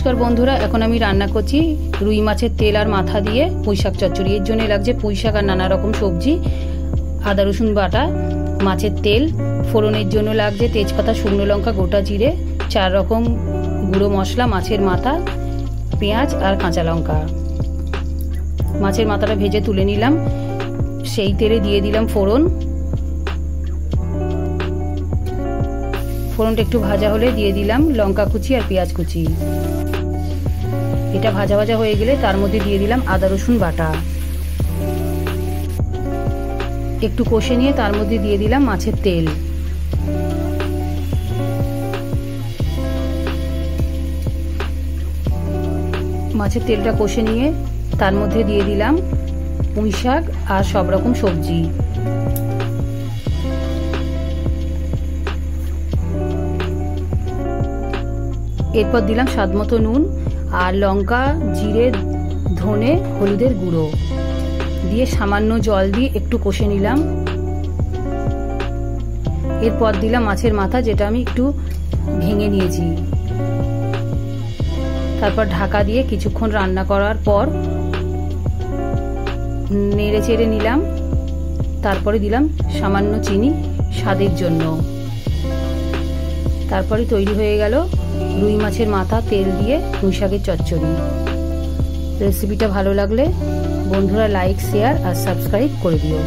নমস্কার বন্ধুরা, এখন আমি রান্না করছি রুই মাছের তেল আর মাথা দিয়ে পুঁইশাক চচ্চড়ি। এর জন্য লাগছে পুঁইশাক আর নানা রকম সবজি, আদা রসুন বাটা, মাছের তেল, ফোড়নের জন্য লাগছে তেজপাতা, শুকনো লঙ্কা, গোটা জিরে, 4 রকম গুঁড়ো মশলা, মাছের মাথা, পেঁয়াজ আর কাঁচা লঙ্কা। মাছের মাথাটা ভেজে তুলে নিলাম, সেই তেলে দিয়ে দিলাম ফোড়ন। ফোড়নটা একটু ভাজা হলে দিয়ে দিলাম লঙ্কা কুচি আর পেঁয়াজ কুচি। এটা ভাজা ভাজা হয়ে গেলে তার মধ্যে দিয়ে দিলাম আদা রসুন বাটা। একটু কষে নিয়ে তার মধ্যে দিয়ে দিলাম মাছের তেল। মাছের তেলটা কষে নিয়ে তার মধ্যে দিয়ে দিলাম পুঁইশাক আর সব রকম সবজি। এরপর দিলাম স্বাদমতো নুন আর লঙ্কা, জিরে, ধনে, হলুদের গুঁড়ো দিয়ে সামান্য জল দিয়ে একটু কষে নিলাম। এরপর দিলাম মাছের মাথা, যেটা আমি একটু ভেঙে নিয়েছি। তারপর ঢাকা দিয়ে কিছুক্ষণ রান্না করার পর নেড়ে চেড়ে নিলাম। তারপরে দিলাম সামান্য চিনি স্বাদের জন্য। তারপরে তৈরি হয়ে গেল রুই মাছের মাথা তেল দিয়ে পুঁইশাকের চচ্চড়ি। রেসিপিটা ভালো লাগলে বন্ধুরা লাইক, শেয়ার আর সাবস্ক্রাইব করে দিও।